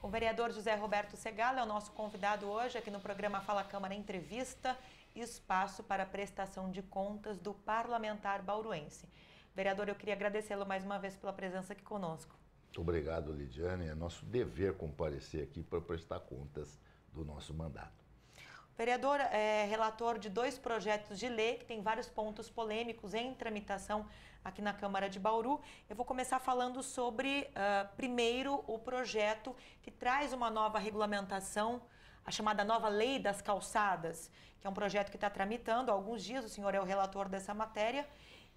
O vereador José Roberto Segala é o nosso convidado hoje aqui no programa Fala Câmara Entrevista, espaço para prestação de contas do parlamentar bauruense. Vereador, eu queria agradecê-lo mais uma vez pela presença aqui conosco. Muito obrigado, Lidiane. É nosso dever comparecer aqui para prestar contas do nosso mandato. O vereador é relator de 2 projetos de lei que tem vários pontos polêmicos em tramitação aqui na Câmara de Bauru. Eu vou começar falando sobre, primeiro, o projeto que traz uma nova regulamentação, a chamada nova Lei das Calçadas, que é um projeto que está tramitando há alguns dias, o senhor é o relator dessa matéria,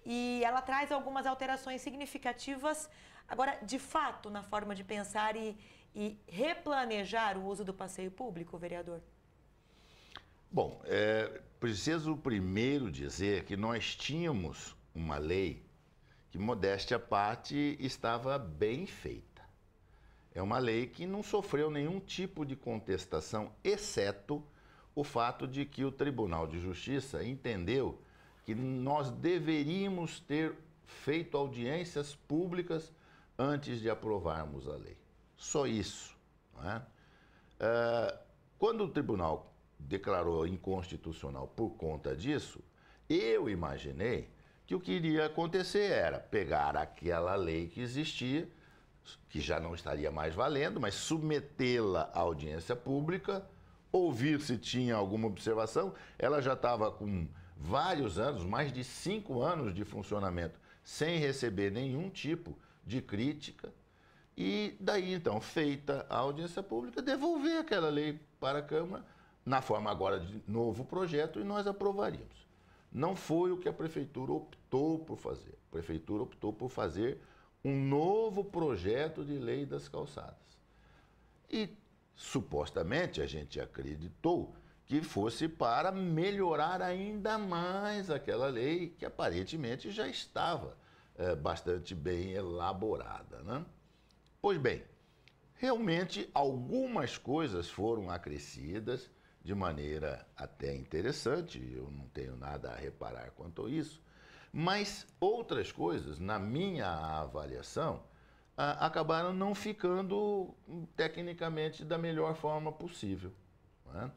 e ela traz algumas alterações significativas, agora, de fato, na forma de pensar e replanejar o uso do passeio público, vereador? Bom, preciso primeiro dizer que nós tínhamos uma lei que, modéstia à parte, estava bem feita. É uma lei que não sofreu nenhum tipo de contestação, exceto o fato de que o Tribunal de Justiça entendeu que nós deveríamos ter feito audiências públicas antes de aprovarmos a lei. Só isso. Não é? Quando o Tribunal declarou inconstitucional por conta disso, eu imaginei que o que iria acontecer era pegar aquela lei que existia, que já não estaria mais valendo, mas submetê-la à audiência pública, ouvir se tinha alguma observação. Ela já estava com vários anos, mais de 5 anos de funcionamento, sem receber nenhum tipo de crítica. E daí, então, feita a audiência pública, devolver aquela lei para a Câmara, na forma agora de novo projeto, e nós aprovaríamos. Não foi o que a Prefeitura optou por fazer. A Prefeitura optou por fazer um novo projeto de lei das calçadas. E, supostamente, a gente acreditou que fosse para melhorar ainda mais aquela lei que aparentemente já estava bastante bem elaborada, né? Pois bem, realmente algumas coisas foram acrescidas de maneira até interessante, eu não tenho nada a reparar quanto a isso, mas outras coisas, na minha avaliação, acabaram não ficando tecnicamente da melhor forma possível, né?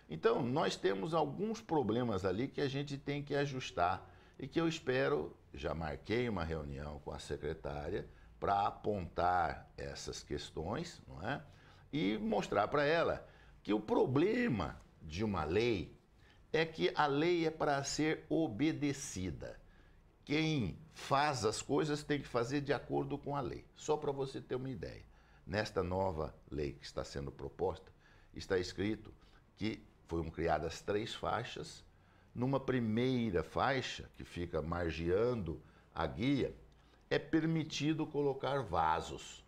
Então, nós temos alguns problemas ali que a gente tem que ajustar e que eu espero, já marquei uma reunião com a secretária para apontar essas questões, não é? E mostrar para ela que o problema de uma lei é que a lei é para ser obedecida. Quem faz as coisas tem que fazer de acordo com a lei. Só para você ter uma ideia, nesta nova lei que está sendo proposta, está escrito que foram criadas 3 faixas. Numa primeira faixa, que fica margeando a guia, é permitido colocar vasos.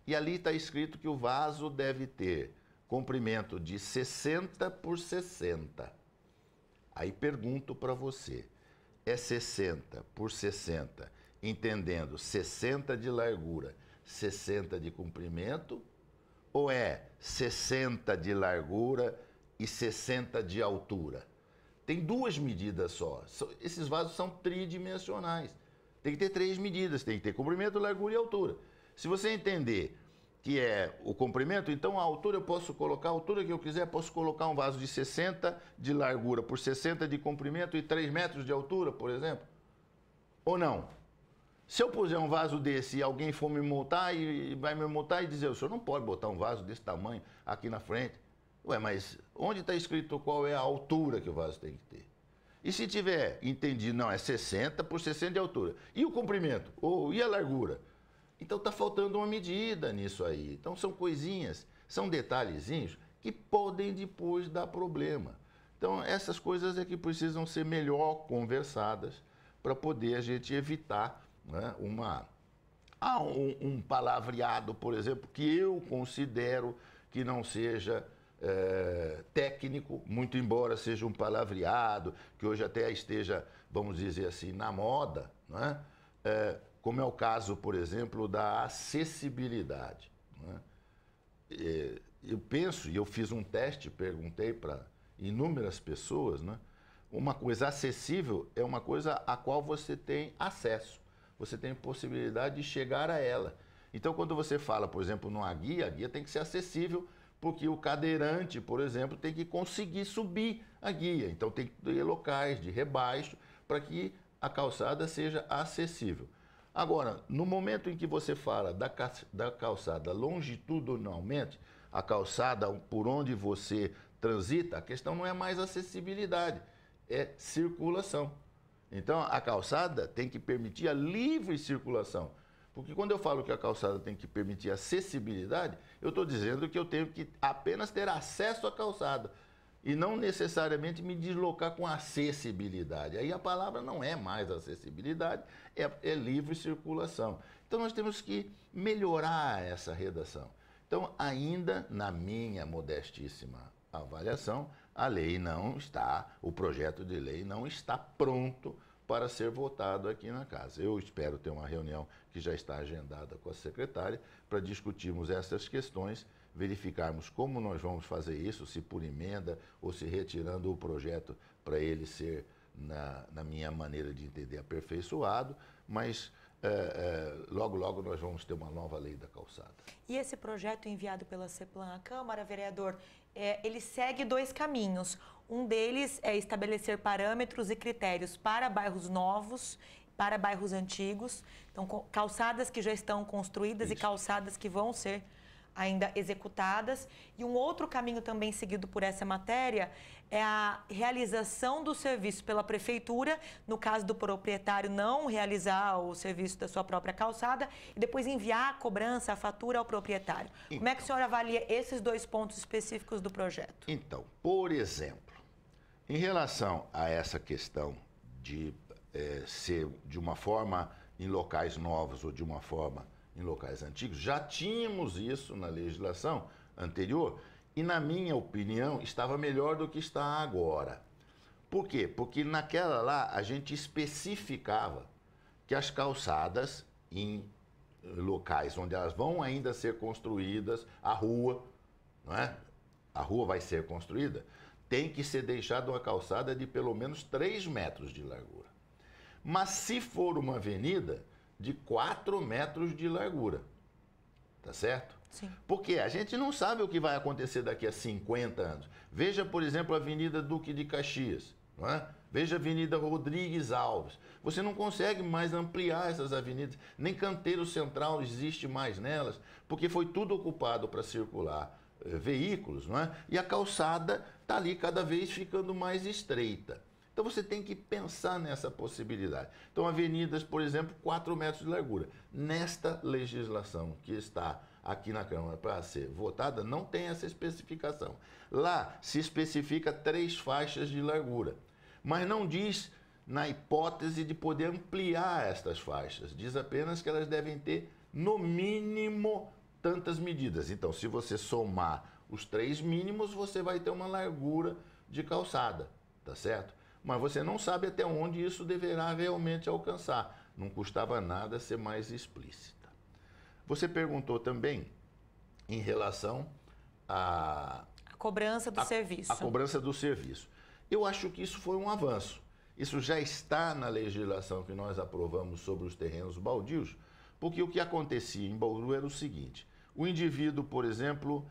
E ali está escrito que o vaso deve ter comprimento de 60 por 60. Aí pergunto para você, é 60 por 60, entendendo 60 de largura, 60 de comprimento, ou é 60 de largura e 60 de altura? Tem 2 medidas só. Esses vasos são tridimensionais. Tem que ter 3 medidas, tem que ter comprimento, largura e altura. Se você entender que é o comprimento, então a altura eu posso colocar a altura que eu quiser, posso colocar um vaso de 60 de largura por 60 de comprimento e 3 metros de altura, por exemplo? Ou não? Se eu puser um vaso desse e alguém for me multar e vai me multar e dizer, o senhor não pode botar um vaso desse tamanho aqui na frente. Ué, mas onde está escrito qual é a altura que o vaso tem que ter? E se tiver entendido, não, é 60 por 60 de altura. E o comprimento? E a largura? Então está faltando uma medida nisso aí. Então são coisinhas, são detalhezinhos que podem depois dar problema. Então essas coisas é que precisam ser melhor conversadas para poder a gente evitar, né, um palavreado, por exemplo, que eu considero que não seja técnico, muito embora seja um palavreado, que hoje até esteja, vamos dizer assim, na moda, né? Como é o caso, por exemplo, da acessibilidade, né? Eu penso, e eu fiz um teste, perguntei para inúmeras pessoas, né? Uma coisa acessível é uma coisa a qual você tem acesso, você tem possibilidade de chegar a ela. Então, quando você fala, por exemplo, numa guia, a guia tem que ser acessível, porque o cadeirante, por exemplo, tem que conseguir subir a guia. Então, tem que ter locais de rebaixo para que a calçada seja acessível. Agora, no momento em que você fala da calçada longitudinalmente, a calçada por onde você transita, a questão não é mais acessibilidade, é circulação. Então, a calçada tem que permitir a livre circulação. Porque quando eu falo que a calçada tem que permitir acessibilidade, eu estou dizendo que eu tenho que apenas ter acesso à calçada e não necessariamente me deslocar com acessibilidade. Aí a palavra não é mais acessibilidade, é livre circulação. Então nós temos que melhorar essa redação. Então, ainda na minha modestíssima avaliação, a lei não está, o projeto de lei não está pronto para ser votado aqui na casa. Eu espero ter uma reunião que já está agendada com a secretária para discutirmos essas questões, verificarmos como nós vamos fazer isso, se por emenda ou se retirando o projeto para ele ser, na minha maneira de entender, aperfeiçoado, mas logo, logo nós vamos ter uma nova lei da calçada. E esse projeto enviado pela CEPLAN à Câmara, vereador, ele segue dois caminhos. Um deles é estabelecer parâmetros e critérios para bairros novos, para bairros antigos, então calçadas que já estão construídas. Isso. E calçadas que vão ser ainda executadas. E um outro caminho também seguido por essa matéria é a realização do serviço pela prefeitura, no caso do proprietário não realizar o serviço da sua própria calçada, e depois enviar a cobrança, a fatura ao proprietário. Então, como é que o senhor avalia esses dois pontos específicos do projeto? Então, por exemplo, em relação a essa questão de ser de uma forma em locais novos ou de uma forma em locais antigos, já tínhamos isso na legislação anterior e, na minha opinião, estava melhor do que está agora. Por quê? Porque naquela lá a gente especificava que as calçadas em locais onde elas vão ainda ser construídas, a rua, não é? A rua vai ser construída, tem que ser deixada uma calçada de pelo menos 3 metros de largura. Mas se for uma avenida, de 4 metros de largura, tá certo? Sim. Porque a gente não sabe o que vai acontecer daqui a 50 anos. Veja, por exemplo, a Avenida Duque de Caxias, não é? Veja a Avenida Rodrigues Alves. Você não consegue mais ampliar essas avenidas, nem Canteiro Central existe mais nelas, porque foi tudo ocupado para circular veículos, não é? E a calçada está ali cada vez ficando mais estreita. Então você tem que pensar nessa possibilidade. Então, avenidas, por exemplo, 4 metros de largura. Nesta legislação que está aqui na Câmara para ser votada, não tem essa especificação. Lá se especifica 3 faixas de largura, mas não diz na hipótese de poder ampliar estas faixas. Diz apenas que elas devem ter, no mínimo, tantas medidas. Então, se você somar os 3 mínimos, você vai ter uma largura de calçada, tá certo? Mas você não sabe até onde isso deverá realmente alcançar. Não custava nada ser mais explícita. Você perguntou também em relação à cobrança do serviço. A cobrança do serviço. Eu acho que isso foi um avanço. Isso já está na legislação que nós aprovamos sobre os terrenos baldios, porque o que acontecia em Bauru era o seguinte: o indivíduo, por exemplo,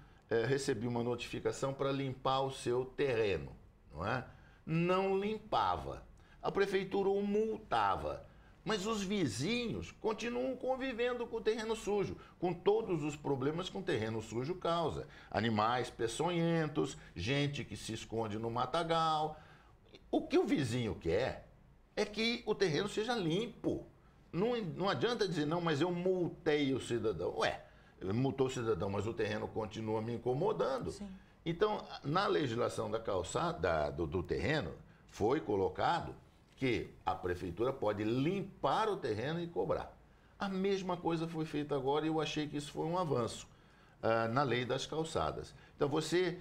recebia uma notificação para limpar o seu terreno, não é? Não limpava. A prefeitura o multava. Mas os vizinhos continuam convivendo com o terreno sujo, com todos os problemas que um terreno sujo causa. Animais peçonhentos, gente que se esconde no matagal. O que o vizinho quer é que o terreno seja limpo. Não adianta dizer, não, mas eu multei o cidadão. Ué, multou o cidadão, mas o terreno continua me incomodando. Sim. Então, na legislação da calçada, do terreno, foi colocado que a prefeitura pode limpar o terreno e cobrar. A mesma coisa foi feita agora e eu achei que isso foi um avanço na lei das calçadas. Então, você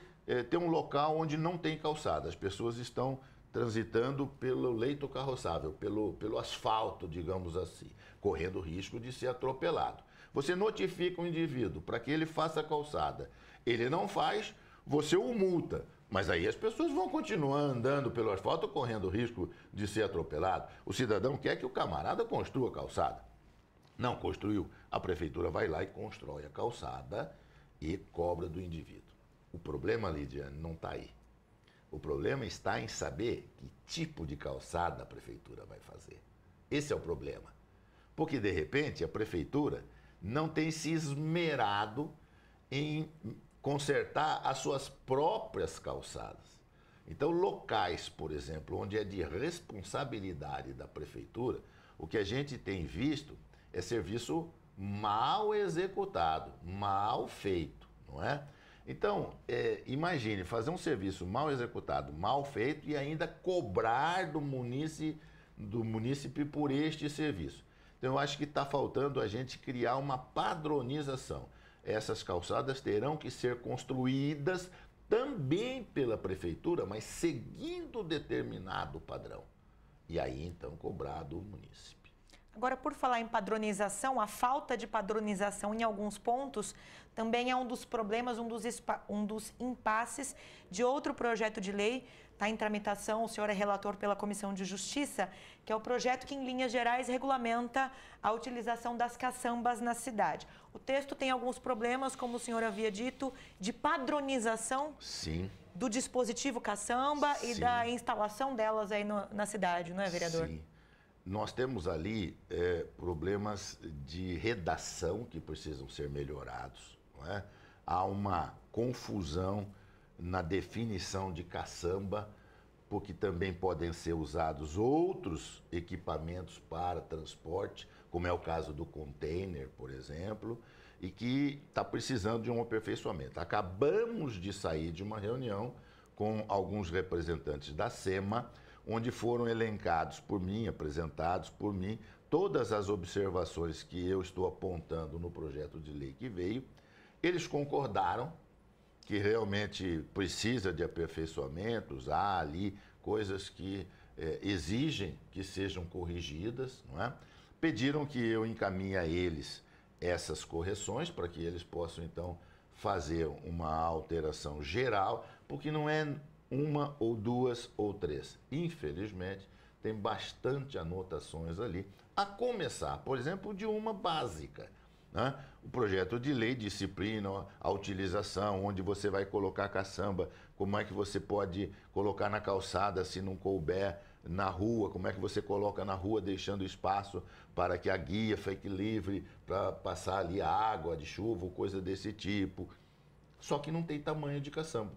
tem um local onde não tem calçada, as pessoas estão transitando pelo leito carroçável, pelo asfalto, digamos assim, correndo o risco de ser atropelado. Você notifica o indivíduo para que ele faça a calçada. Ele não faz, você o multa, mas aí as pessoas vão continuar andando pelo asfalto correndo o risco de ser atropelado. O cidadão quer que o camarada construa calçada. Não construiu, a prefeitura vai lá e constrói a calçada e cobra do indivíduo. O problema, Lidiane, não está aí. O problema está em saber que tipo de calçada a prefeitura vai fazer. Esse é o problema. Porque, de repente, a prefeitura não tem se esmerado em consertar as suas próprias calçadas. Então, locais, por exemplo, onde é de responsabilidade da prefeitura, o que a gente tem visto é serviço mal executado, mal feito, não é? Então, imagine fazer um serviço mal executado, mal feito e ainda cobrar do munícipe por este serviço. Então, eu acho que está faltando a gente criar uma padronização. Essas calçadas terão que ser construídas também pela prefeitura, mas seguindo determinado padrão. E aí, então, cobrar do munícipe. Agora, por falar em padronização, a falta de padronização em alguns pontos também é um dos problemas, um dos impasses de outro projeto de lei. Está em tramitação, o senhor é relator pela Comissão de Justiça, que é o projeto que, em linhas gerais, regulamenta a utilização das caçambas na cidade. O texto tem alguns problemas, como o senhor havia dito, de padronização Sim. do dispositivo caçamba Sim. e da instalação delas aí na cidade, não é, vereador? Sim. Nós temos ali problemas de redação que precisam ser melhorados, não é? Há uma confusão na definição de caçamba, porque também podem ser usados outros equipamentos para transporte, como é o caso do container, por exemplo, e que está precisando de um aperfeiçoamento. Acabamos de sair de uma reunião com alguns representantes da SEMA, onde foram elencados por mim, apresentados por mim, todas as observações que eu estou apontando no projeto de lei que veio. Eles concordaram que realmente precisa de aperfeiçoamentos, há ali coisas que exigem que sejam corrigidas, não é? Pediram que eu encaminhe a eles essas correções para que eles possam, então, fazer uma alteração geral, porque não é uma ou duas ou três. Infelizmente, tem bastante anotações ali, a começar, por exemplo, de uma básica, né? O projeto de lei disciplina a utilização, onde você vai colocar caçamba, como é que você pode colocar na calçada se não couber na rua, como é que você coloca na rua deixando espaço para que a guia fique livre para passar ali a água de chuva ou coisa desse tipo. Só que não tem tamanho de caçamba.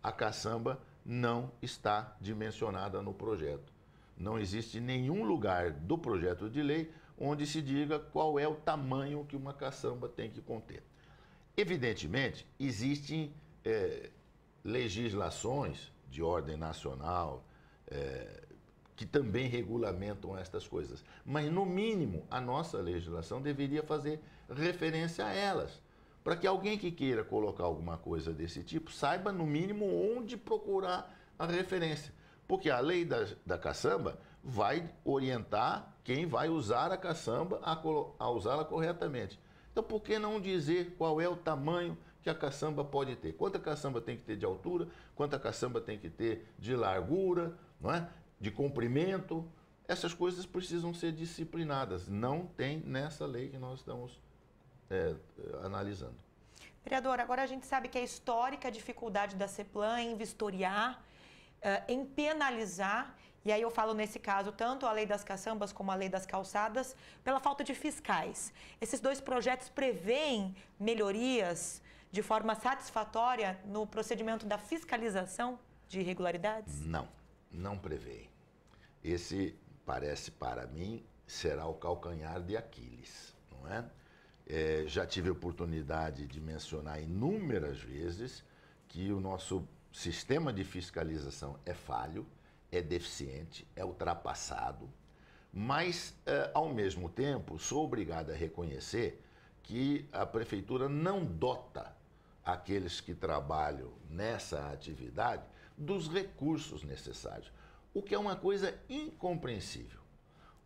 A caçamba não está dimensionada no projeto. Não existe nenhum lugar do projeto de lei onde se diga qual é o tamanho que uma caçamba tem que conter. Evidentemente, existem legislações de ordem nacional que também regulamentam estas coisas. Mas, no mínimo, a nossa legislação deveria fazer referência a elas, para que alguém que queira colocar alguma coisa desse tipo saiba, no mínimo, onde procurar a referência. Porque a lei da caçamba vai orientar quem vai usar a caçamba a usá-la corretamente. Então, por que não dizer qual é o tamanho que a caçamba pode ter? Quanta caçamba tem que ter de altura, quanta caçamba tem que ter de largura, não é? De comprimento? Essas coisas precisam ser disciplinadas. Não tem nessa lei que nós estamos analisando. Vereador, agora a gente sabe que é histórica a dificuldade da CEPLAN em vistoriar, em penalizar, e aí eu falo nesse caso tanto a lei das caçambas como a lei das calçadas, pela falta de fiscais. Esses dois projetos prevêem melhorias de forma satisfatória no procedimento da fiscalização de irregularidades? Não, não prevê. Esse, parece para mim, será o calcanhar de Aquiles, não é? Já tive a oportunidade de mencionar inúmeras vezes que o nosso sistema de fiscalização é falho, é deficiente, é ultrapassado, mas, ao mesmo tempo, sou obrigado a reconhecer que a prefeitura não dota aqueles que trabalham nessa atividade dos recursos necessários, o que é uma coisa incompreensível.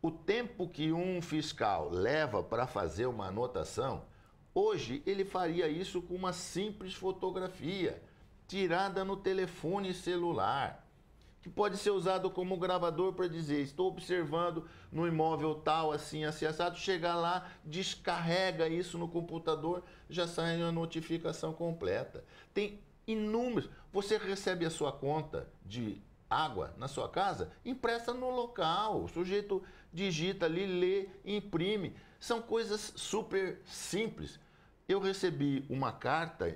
O tempo que um fiscal leva para fazer uma anotação, hoje ele faria isso com uma simples fotografia, tirada no telefone celular. que pode ser usado como gravador para dizer, estou observando no imóvel tal, assim, assado, chegar lá, descarrega isso no computador, já sai a notificação completa. Tem inúmeros. Você recebe a sua conta de água na sua casa, impressa no local. O sujeito digita ali, lê, imprime. São coisas super simples. Eu recebi uma carta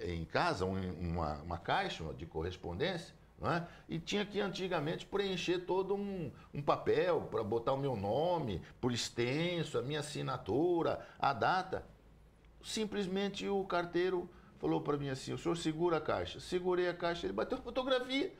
em casa, uma caixa de correspondência, não é? E tinha que antigamente preencher todo um papel para botar o meu nome, por extenso, a minha assinatura, a data. Simplesmente o carteiro falou para mim assim, o senhor segura a caixa. Segurei a caixa, ele bateu a fotografia.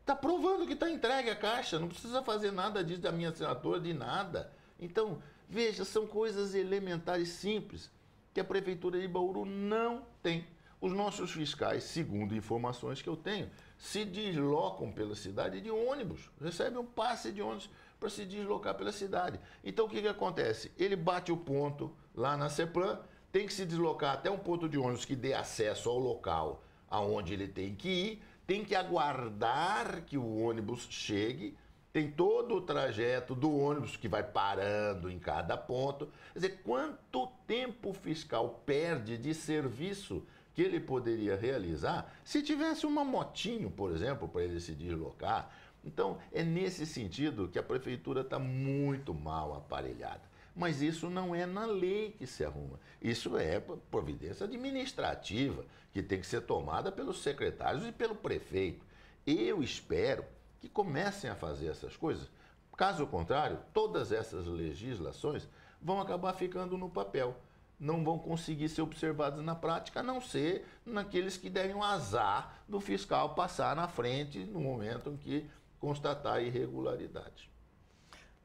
Está provando que está entregue a caixa, não precisa fazer nada disso da minha assinatura, de nada. Então, veja, são coisas elementares simples que a Prefeitura de Bauru não tem. Os nossos fiscais, segundo informações que eu tenho, se deslocam pela cidade de ônibus, recebem um passe de ônibus para se deslocar pela cidade. Então, o que acontece? Ele bate o ponto lá na CEPLAN, tem que se deslocar até um ponto de ônibus que dê acesso ao local aonde ele tem que ir, tem que aguardar que o ônibus chegue, tem todo o trajeto do ônibus que vai parando em cada ponto. Quer dizer, quanto tempo o fiscal perde de serviço que ele poderia realizar se tivesse uma motinho, por exemplo, para ele se deslocar? Então, é nesse sentido que a Prefeitura está muito mal aparelhada. Mas isso não é na lei que se arruma. Isso é providência administrativa, que tem que ser tomada pelos secretários e pelo prefeito. Eu espero que comecem a fazer essas coisas. Caso contrário, todas essas legislações vão acabar ficando no papel. Não vão conseguir ser observadas na prática, a não ser naqueles que derem o azar do fiscal passar na frente no momento em que constatar irregularidade.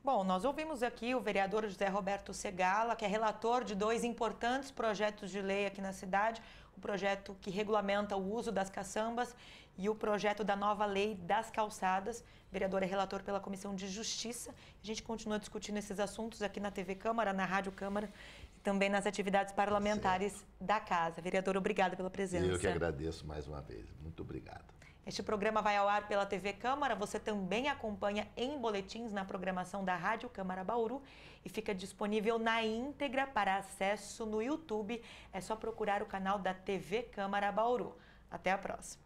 Bom, nós ouvimos aqui o vereador José Roberto Segala, que é relator de 2 importantes projetos de lei aqui na cidade, o projeto que regulamenta o uso das caçambas e o projeto da nova lei das calçadas. O vereador é relator pela Comissão de Justiça. A gente continua discutindo esses assuntos aqui na TV Câmara, na Rádio Câmara e também nas atividades parlamentares da Casa. Vereador, obrigada pela presença. Eu que agradeço mais uma vez. Muito obrigado. Este programa vai ao ar pela TV Câmara, você também acompanha em boletins na programação da Rádio Câmara Bauru e fica disponível na íntegra para acesso no YouTube. É só procurar o canal da TV Câmara Bauru. Até a próxima.